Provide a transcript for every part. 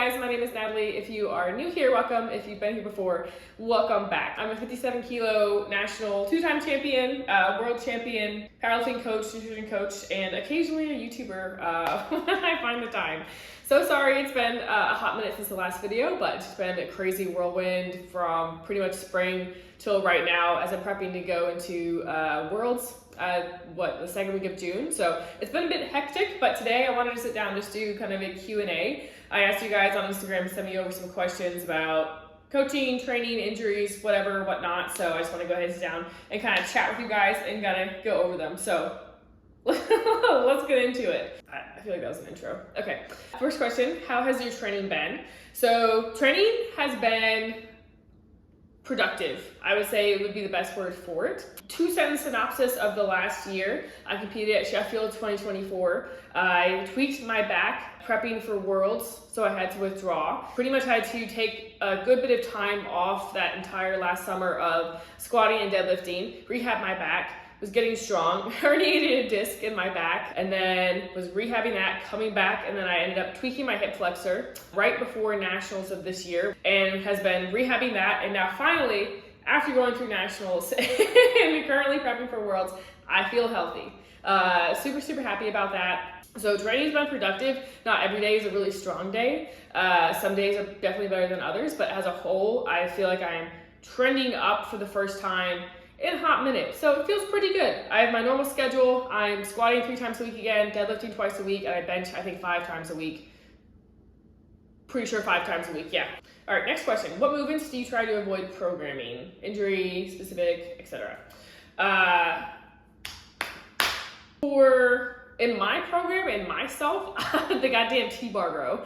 guys, my name is Natalie. If you are new here, welcome. If you've been here before, welcome back. I'm a 57 kilo national two-time champion, world champion, powerlifting coach, nutrition coach, and occasionally a YouTuber when I find the time. So sorry, it's been a hot minute since the last video, but it's been a crazy whirlwind from pretty much spring till right now as I'm prepping to go into Worlds. The second week of June. So it's been a bit hectic, but today I wanted to sit down and just do kind of a Q&A. I asked you guys on Instagram to send me over some questions about coaching, training, injuries, whatever, whatnot. So I just want to go ahead and sit down and kind of chat with you guys and kind of go over them. So let's get into it. I feel like that was an intro. Okay, first question, how has your training been? So training has been productive. I would say it would be the best word for it. 2-sentence synopsis of the last year. I competed at Sheffield 2024. I tweaked my back prepping for Worlds, so I had to withdraw. Pretty much had to take a good bit of time off that entire last summer of squatting and deadlifting, rehab my back, was getting strong, herniated a disc in my back, and then was rehabbing that, coming back, and then I ended up tweaking my hip flexor right before nationals of this year, and has been rehabbing that, and now finally, after going through nationals and currently prepping for Worlds, I feel healthy. Super happy about that. So training's been productive. Not every day is a really strong day. Some days are definitely better than others, but as a whole, I feel like I'm trending up for the first time in a hot minute. So it feels pretty good. I have my normal schedule. I'm squatting 3 times a week again, deadlifting twice a week, and I bench, I think, 5 times a week. Pretty sure 5 times a week, yeah. All right, next question. What movements do you try to avoid programming? Injury, specific, etc. In my program and myself, the goddamn T-bar row.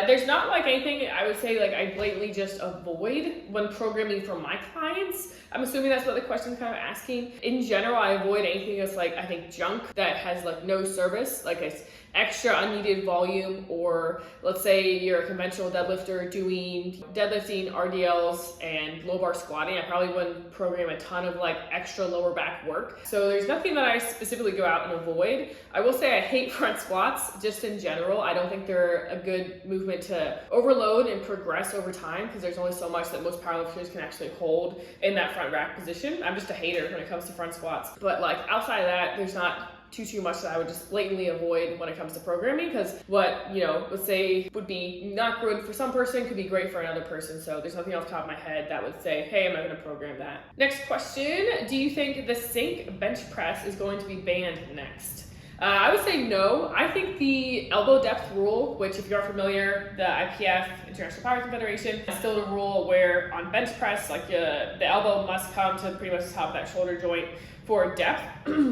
There's not like anything I would say like I blatantly just avoid when programming for my clients. I'm assuming that's what the question's kind of asking. In general, I avoid anything that's like, I think, junk that has like no service, like it's extra unneeded volume, or let's say you're a conventional deadlifter doing deadlifting, RDLs, and low bar squatting. I probably wouldn't program a ton of like extra lower back work. So there's nothing that I specifically go out and avoid. I will say I hate front squats just in general. I don't think they're a good movement to overload and progress over time because there's only so much that most powerlifters can actually hold in that front rack position. I'm just a hater when it comes to front squats. But like outside of that, there's not too much that I would just blatantly avoid when it comes to programming, because what, let's say would be not good for some person could be great for another person. So there's nothing off the top of my head that would say, hey, I'm not going to program that. Next question, do you think the sync bench press is going to be banned next? I would say no. I think the elbow depth rule, which if you're familiar, the IPF, International Powerlifting Federation, is still a rule where on bench press, like the elbow must come to pretty much the top of that shoulder joint for depth,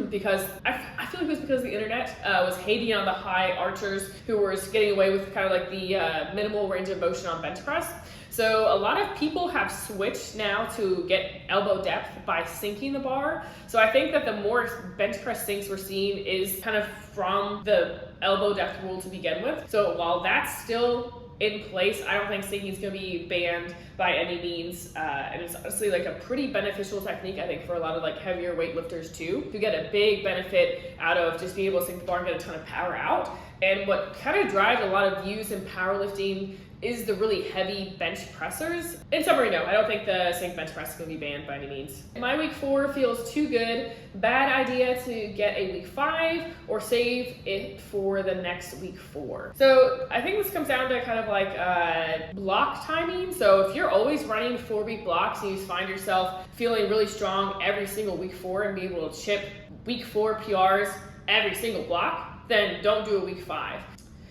because I feel like it was because the internet was hating on the high archers who were getting away with kind of like the minimal range of motion on bench press. So a lot of people have switched now to get elbow depth by sinking the bar. So I think that the more bench press sinks we're seeing is kind of from the elbow depth rule to begin with. So while that's still in place, I don't think sinking is going to be banned by any means, and it's honestly like a pretty beneficial technique, I think, for a lot of like heavier weightlifters too. You get a big benefit out of just being able to sink the bar and get a ton of power out. And what kind of drives a lot of views in powerlifting is the really heavy bench pressers. In summary, no, I don't think the sink bench press is going to be banned by any means. My week 4 feels too good. Bad idea to get a week 5 or save it for the next week 4. So I think this comes down to kind of like block timing. So if you're always running 4-week blocks and you find yourself feeling really strong every single week 4 and be able to chip week 4 PRs every single block, then don't do a week 5.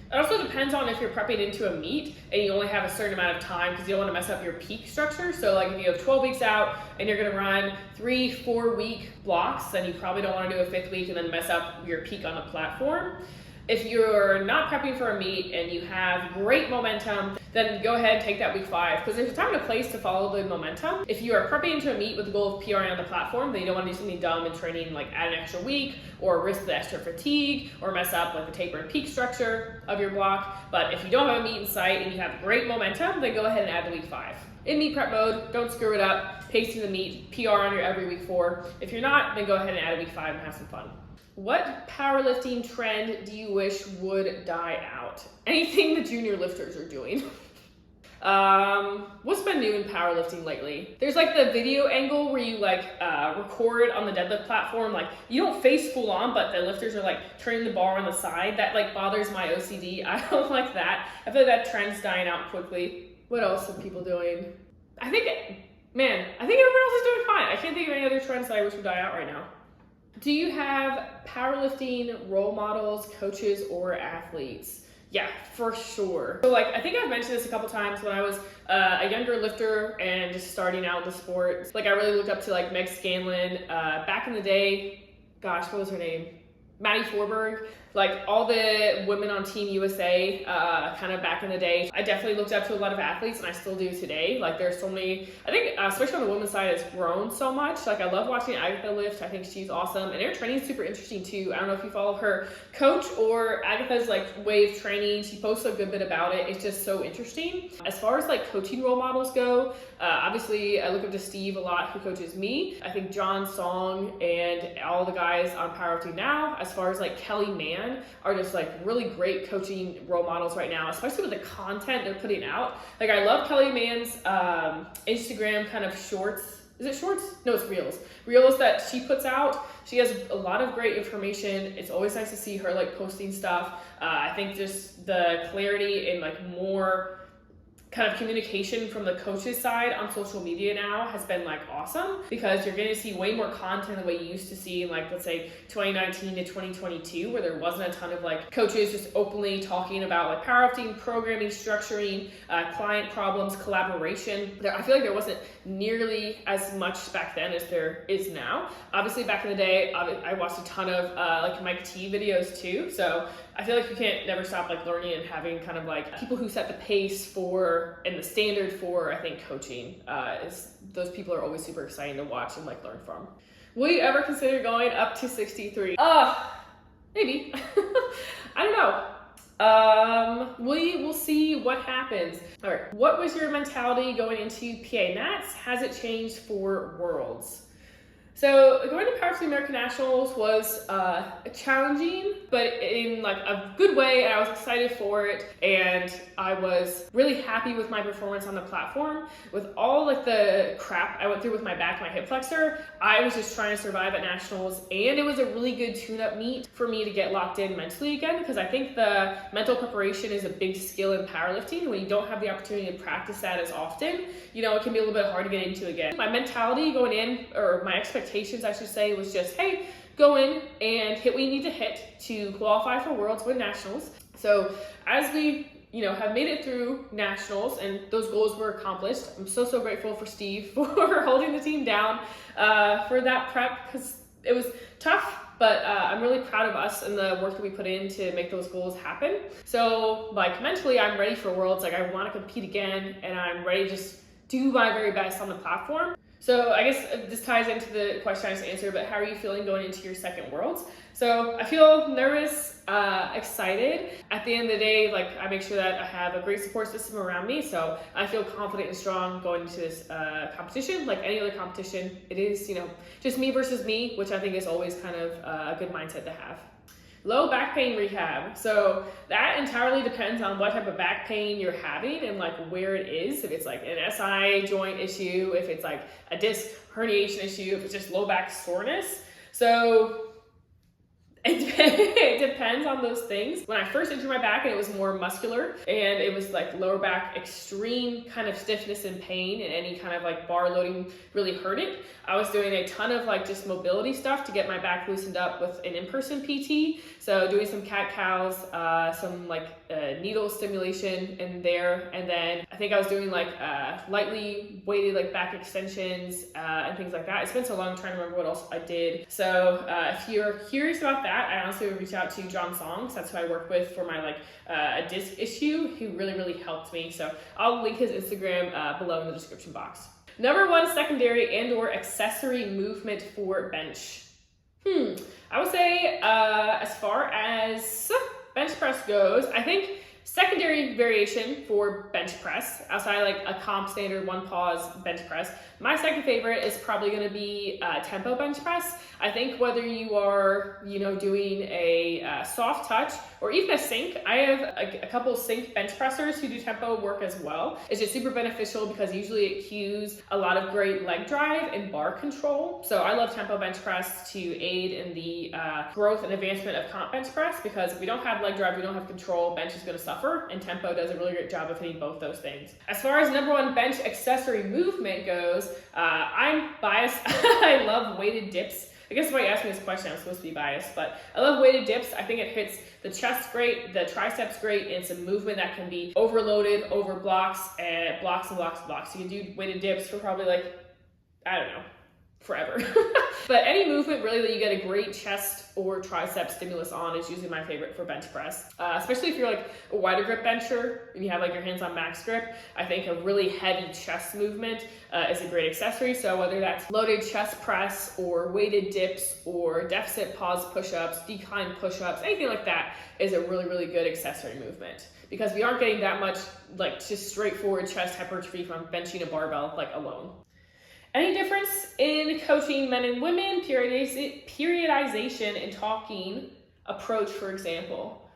It also depends on if you're prepping into a meet and you only have a certain amount of time, because you don't want to mess up your peak structure. So like if you have 12 weeks out and you're going to run 3-4 week blocks, then you probably don't want to do a 5th week and then mess up your peak on the platform. If you're not prepping for a meet and you have great momentum, then go ahead and take that week 5, because there's a time and a place to follow the momentum. If you are prepping into a meet with the goal of PRing on the platform, then you don't want to do something dumb in training, like add an extra week or risk the extra fatigue or mess up like the taper and peak structure of your block. But if you don't have a meet in sight and you have great momentum, then go ahead and add the week 5. In meet prep mode, don't screw it up, pace to the meet, PR on your every week 4. If you're not, then go ahead and add a week 5 and have some fun. What powerlifting trend do you wish would die out? Anything the junior lifters are doing. What's been new in powerlifting lately? There's like the video angle where you like record on the deadlift platform. Like you don't face full on, but the lifters are like turning the bar on the side. That like bothers my OCD. I don't like that. I feel like that trend's dying out quickly. What else are people doing? I think everyone else is doing fine. I can't think of any other trends that I wish would die out right now. Do you have powerlifting role models, coaches, or athletes? Yeah, for sure. So like, I think I've mentioned this a couple times when I was a younger lifter and just starting out in the sport. Like I really looked up to like Meg Scanlon. Back in the day, gosh, what was her name? Maddie Forberg. Like all the women on Team USA, kind of back in the day. I definitely looked up to a lot of athletes and I still do today. Like there's so many, I think especially on the women's side, it's grown so much. Like I love watching Agatha lift. I think she's awesome. And her training is super interesting too. I don't know if you follow her coach or Agatha's like way of training. She posts a good bit about it. It's just so interesting. As far as like coaching role models go, obviously I look up to Steve a lot who coaches me. I think John Song and all the guys on Powerlifting now, as far as like Kelly Mann, are just like really great coaching role models right now, especially with the content they're putting out. Like I love Kelly Mann's Instagram kind of shorts. Is it shorts? No, it's reels. Reels that she puts out. She has a lot of great information. It's always nice to see her like posting stuff. I think just the clarity and like more kind of communication from the coach's side on social media now has been like awesome, because you're going to see way more content the way you used to see in like, let's say 2019 to 2022, where there wasn't a ton of like coaches just openly talking about like powerlifting, programming, structuring, client problems, collaboration. I feel like there wasn't nearly as much back then as there is now. Obviously back in the day, I watched a ton of like Mike T videos too. So I feel like you can't never stop like learning and having kind of like people who set the pace for and the standard for, I think, coaching. Those people are always super exciting to watch and like learn from. Will you ever consider going up to 63? Maybe. I don't know. We'll see what happens. All right. What was your mentality going into PA Nats? Has it changed for Worlds? So going to Powerlifting American Nationals was challenging, but in like a good way, and I was excited for it, and I was really happy with my performance on the platform. With all like the crap I went through with my back, my hip flexor, I was just trying to survive at Nationals, and it was a really good tune-up meet for me to get locked in mentally again, because I think the mental preparation is a big skill in powerlifting. When you don't have the opportunity to practice that as often, you know, it can be a little bit hard to get into again. My mentality going in, or my expectations I should say, was just, hey, go in and hit what you need to hit to qualify for Worlds, win Nationals. So as we, you know, have made it through Nationals and those goals were accomplished, I'm so grateful for Steve for holding the team down for that prep, because it was tough. But I'm really proud of us and the work that we put in to make those goals happen. So like mentally, I'm ready for Worlds. Like I want to compete again, and I'm ready to just do my very best on the platform. So I guess this ties into the question I just answered, but how are you feeling going into your second Worlds? So I feel nervous, excited. At the end of the day, like I make sure that I have a great support system around me. So I feel confident and strong going into this competition. Like any other competition, it is, you know, just me versus me, which I think is always kind of a good mindset to have. Low back pain rehab. So that entirely depends on what type of back pain you're having and like where it is. If it's like an SI joint issue, if it's like a disc herniation issue, if it's just low back soreness. So it depends on those things. When I first injured my back, and it was more muscular, and it was like lower back extreme kind of stiffness and pain, and any kind of like bar loading really hurt it. I was doing a ton of like just mobility stuff to get my back loosened up with an in-person PT. So doing some cat-cows, some like needle stimulation in there. And then I think I was doing like lightly weighted like back extensions and things like that. It's been so long trying to remember what else I did. So if you're curious about that, I honestly would reach out to John Song. That's who I work with for my like a disc issue. He really helped me. So I'll link his Instagram below in the description box. Number one secondary and or accessory movement for bench. I would say as far as bench press goes, I think Secondary variation for bench press, outside like a comp standard one pause bench press, my second favorite is probably going to be tempo bench press. I think whether you are, doing a soft touch or even a sync, I have a couple of sync bench pressers who do tempo work as well. It's just super beneficial because usually it cues a lot of great leg drive and bar control. So I love tempo bench press to aid in the growth and advancement of comp bench press, because if we don't have leg drive, we don't have control, bench is going to suffer, and tempo does a really great job of hitting both those things. As far as number one bench accessory movement goes, I'm biased. I love weighted dips. I guess why you asked me this question, I'm supposed to be biased, but I love weighted dips. I think it hits the chest great, the triceps great, and it's a movement that can be overloaded over blocks and blocks and blocks and blocks. You can do weighted dips for probably forever. But any movement really that you get a great chest or tricep stimulus on is usually my favorite for bench press. Especially if you're like a wider grip bencher and you have like your hands on max grip, I think a really heavy chest movement is a great accessory. So whether that's loaded chest press or weighted dips or deficit pause push-ups, decline push-ups, anything like that is a really, really good accessory movement, because we aren't getting that much like just straightforward chest hypertrophy from benching a barbell like alone. Any difference in coaching men and women, periodization and talking approach, for example?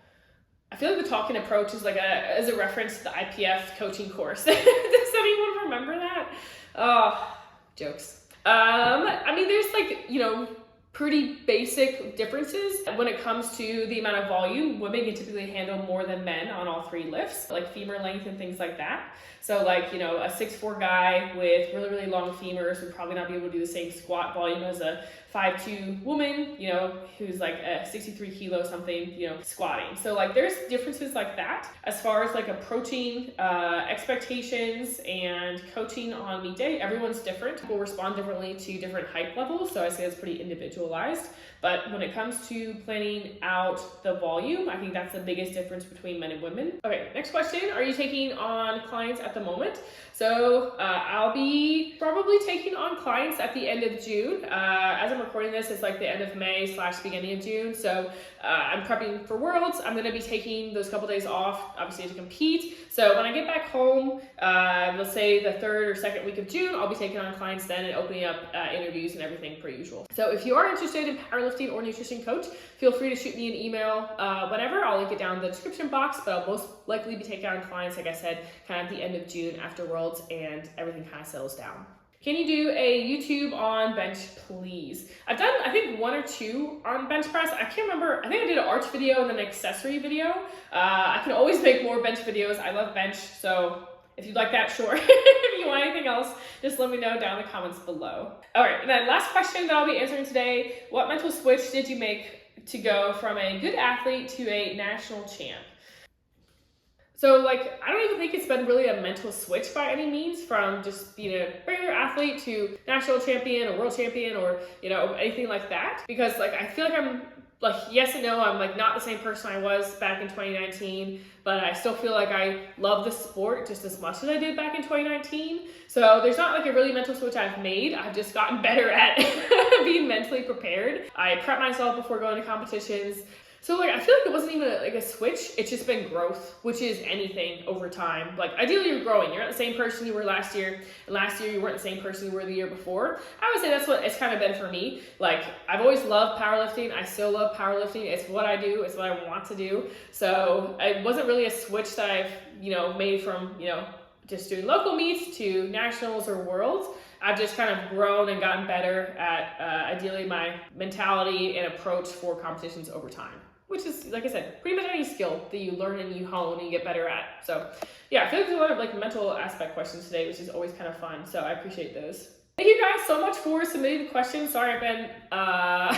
I feel like the talking approach is like as a reference to the IPF coaching course. Does anyone remember that? Oh, jokes. I mean, there's pretty basic differences when it comes to the amount of volume. Women can typically handle more than men on all three lifts, like femur length and things like that. So a 6'4" guy with really, really long femurs would probably not be able to do the same squat volume as a 5'2" woman, who's like a 63 kilo something, squatting. So there's differences like that. As far as approaching expectations and coaching on meet day, everyone's different. People respond differently to different hype levels. So I say it's pretty individualized. But when it comes to planning out the volume, I think that's the biggest difference between men and women. Okay, next question. Are you taking on clients at the moment? So I'll be probably taking on clients at the end of June. As I'm recording this, it's like the end of May / beginning of June. So I'm prepping for Worlds. I'm going to be taking those couple days off, obviously, to compete. So when I get back home, let's say the 3rd or 2nd week of June, I'll be taking on clients then and opening up interviews and everything per usual. So if you are interested in powerlifting or nutrition coach, feel free to shoot me an email whenever. I'll link it down in the description box, but I'll most likely be taking on clients, like I said, kind of at the end of June after Worlds and everything kind of settles down. Can you do a YouTube on bench, please? I've done, I think, 1 or 2 on bench press. I can't remember. I think I did an arch video and then an accessory video. I can always make more bench videos. I love bench, so if you'd like that, sure. If you want anything else, just let me know down in the comments below. All right, and then last question that I'll be answering today. What mental switch did you make to go from a good athlete to a national champ? So I don't even think it's been really a mental switch by any means, from just being a regular athlete to national champion or world champion or, anything like that. Because I feel like I'm yes and no, I'm not the same person I was back in 2019, but I still feel like I love the sport just as much as I did back in 2019. So there's not a really mental switch I've made. I've just gotten better at being mentally prepared. I prep myself before going to competitions. So I feel like it wasn't even a switch. It's just been growth, which is anything over time. Ideally you're growing. You're not the same person you were last year, and last year you weren't the same person you were the year before. I would say that's what it's kind of been for me. I've always loved powerlifting. I still love powerlifting. It's what I do. It's what I want to do. So it wasn't really a switch that I've, made from, just doing local meets to nationals or worlds. I've just kind of grown and gotten better at ideally my mentality and approach for competitions over time, which is, like I said, pretty much any skill that you learn and you hone and you get bebetter at. So yeah, I feel like there's a lot of mental aspect questions today, which is always kind of fun. So I appreciate those. Thank you guys so much for submitting the questions. Sorry, I've been a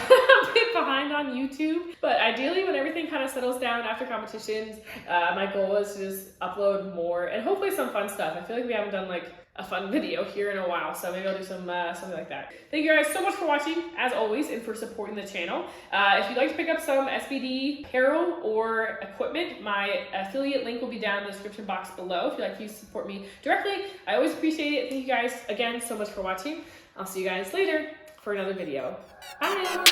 bit behind on YouTube, but ideally when everything kind of settles down after competitions, my goal is to just upload more and hopefully some fun stuff. I feel like we haven't done a fun video here in a while, so maybe I'll do some something like that. Thank you guys so much for watching, as always, and for supporting the channel. If you'd like to pick up some SBD apparel or equipment, my affiliate link will be down in the description box below if you'd like to support me directly. I always appreciate it. Thank you guys again so much for watching. I'll see you guys later for another video. Bye!